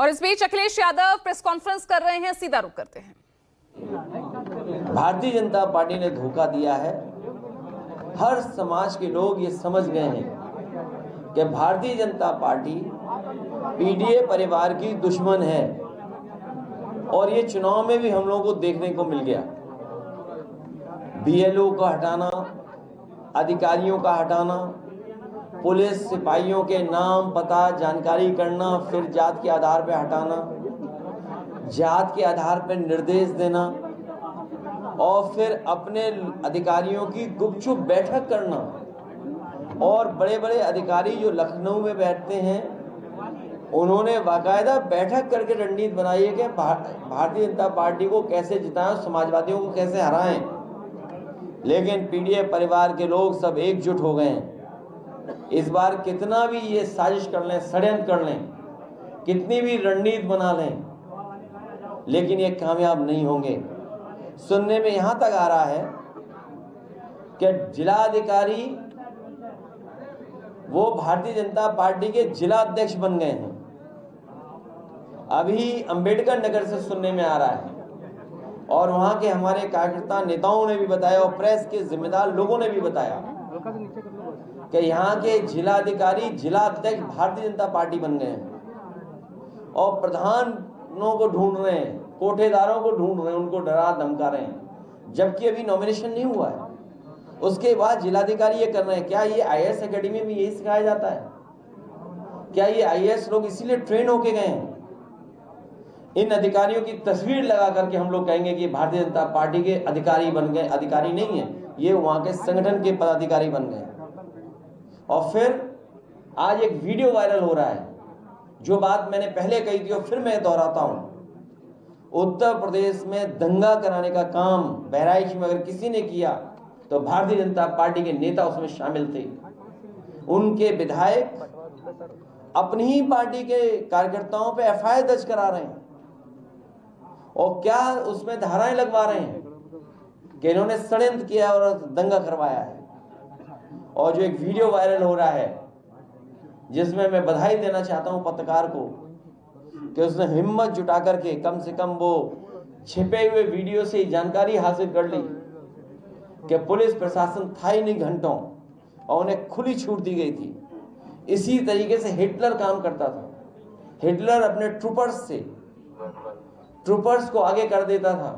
और इस बीच Akhilesh Yadav press conference कर रहे हैं, सीधा रुख करते हैं। भारतीय जनता पार्टी ने धोखा दिया है। हर समाज के लोग ये समझ गए हैं कि भारतीय जनता पार्टी पीडीए परिवार की दुश्मन है और ये चुनाव में भी हम लोगों को देखने को मिल गया। बीएलओ का हटाना, अधिकारियों का हटाना, पुलिस सिपाहियों के नाम पता जानकारी करना, फिर जात के आधार पर हटाना, जात के आधार पर निर्देश देना और फिर अपने अधिकारियों की गुपचुप बैठक करना। और बड़े बड़े अधिकारी जो लखनऊ में बैठते हैं, उन्होंने बाकायदा बैठक करके रणनीति बनाई है कि भारतीय जनता पार्टी को कैसे जिताएं, समाजवादियों को कैसे हराएं। लेकिन पीडीए परिवार के लोग सब एकजुट हो गए हैं। इस बार कितना भी ये साजिश कर लें, षड्यंत्र कर लें, कितनी भी रणनीति बना लें, लेकिन ये कामयाब नहीं होंगे। सुनने में यहां तक आ रहा है कि जिलाधिकारी वो भारतीय जनता पार्टी के जिला अध्यक्ष बन गए हैं। अभी अंबेडकर नगर से सुनने में आ रहा है और वहां के हमारे कार्यकर्ता नेताओं ने भी बताया और प्रेस के जिम्मेदार लोगों ने भी बताया कि यहाँ के जिलाधिकारी जिला अध्यक्ष भारतीय जनता पार्टी बन गए हैं और प्रधानों को ढूंढ रहे हैं, कोठेदारों को ढूंढ रहे हैं, उनको डरा धमका रहे हैं, जबकि अभी नॉमिनेशन नहीं हुआ है। उसके बाद जिलाधिकारी ये कर रहे हैं। क्या ये आईएएस एकेडमी में यही सिखाया जाता है? क्या ये आईएएस लोग इसीलिए ट्रेन होके गए हैं? इन अधिकारियों की तस्वीर लगा करके हम लोग कहेंगे कि भारतीय जनता पार्टी के अधिकारी बन गए। अधिकारी नहीं है, ये वहां के संगठन के पदाधिकारी बन गए। और फिर आज एक वीडियो वायरल हो रहा है, जो बात मैंने पहले कही थी और फिर मैं दोहराता हूं। उत्तर प्रदेश में दंगा कराने का काम बहराइच में अगर किसी ने किया तो भारतीय जनता पार्टी के नेता उसमें शामिल थे। उनके विधायक अपनी ही पार्टी के कार्यकर्ताओं पे एफआईआर दर्ज करा रहे हैं और क्या उसमें धाराएं लगवा रहे हैं कि इन्होंने षड्यंत्र किया और दंगा करवाया है। और जो एक वीडियो वायरल हो रहा है, जिसमें मैं बधाई देना चाहता हूं पत्रकार को कि उसने हिम्मत जुटा करके कम से कम वो छिपे हुए वीडियो से जानकारी हासिल कर ली कि पुलिस प्रशासन था ही नहीं घंटों और उन्हें खुली छूट दी गई थी। इसी तरीके से हिटलर काम करता था। हिटलर अपने ट्रूपर्स को आगे कर देता था,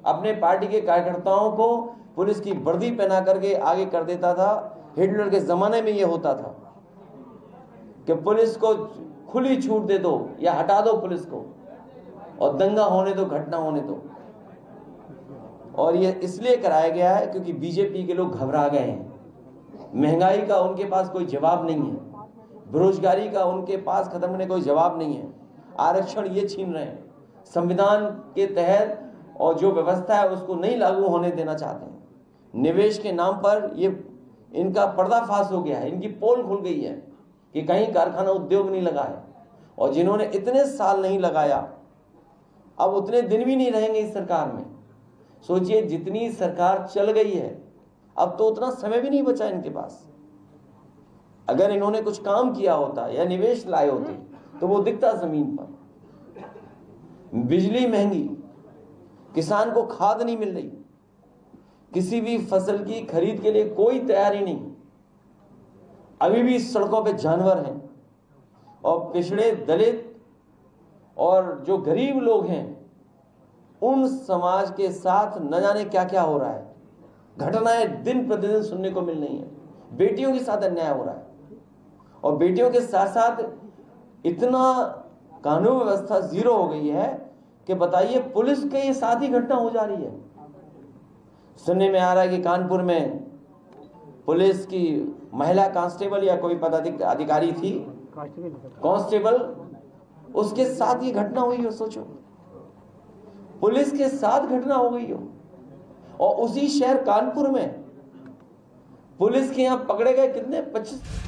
अपने पार्टी के कार्यकर्ताओं को पुलिस की वर्दी पहना करके आगे कर देता था। हिटलर के जमाने में यह होता था कि पुलिस को खुली छूट दे दो या हटा दो पुलिस को और दंगा होने दो, घटना होने दो। और ये इसलिए कराया गया है क्योंकि बीजेपी के लोग घबरा गए हैं। महंगाई का उनके पास कोई जवाब नहीं है, बेरोजगारी का उनके पास खत्म होने कोई जवाब नहीं है, आरक्षण ये छीन रहे हैं, संविधान के तहत और जो व्यवस्था है उसको नहीं लागू होने देना चाहते हैं। निवेश के नाम पर ये इनका पर्दाफाश हो गया है, इनकी पोल खुल गई है कि कहीं कारखाना उद्योग नहीं लगा है। और जिन्होंने इतने साल नहीं लगाया, अब उतने दिन भी नहीं रहेंगे इस सरकार में। सोचिए, जितनी सरकार चल गई है, अब तो उतना समय भी नहीं बचा इनके पास। अगर इन्होंने कुछ काम किया होता या निवेश लाए होते तो वो दिखता जमीन पर। बिजली महंगी, किसान को खाद नहीं मिल रही, किसी भी फसल की खरीद के लिए कोई तैयारी नहीं, अभी भी सड़कों पे जानवर हैं और पिछड़े दलित और जो गरीब लोग हैं उन समाज के साथ न जाने क्या क्या हो रहा है। घटनाएं दिन प्रतिदिन सुनने को मिल रही हैं। बेटियों के साथ अन्याय हो रहा है और बेटियों के साथ साथ इतना कानून व्यवस्था जीरो हो गई है कि बताइए, पुलिस के साथ ही घटना हो जा रही है। सुनने में आ रहा है कि कानपुर में पुलिस की महिला कांस्टेबल या कोई पदाधिकारी थी, कांस्टेबल, उसके साथ ये घटना हुई हो। सोचो, पुलिस के साथ घटना हो गई हो और उसी शहर कानपुर में पुलिस के यहां पकड़े गए कितने 25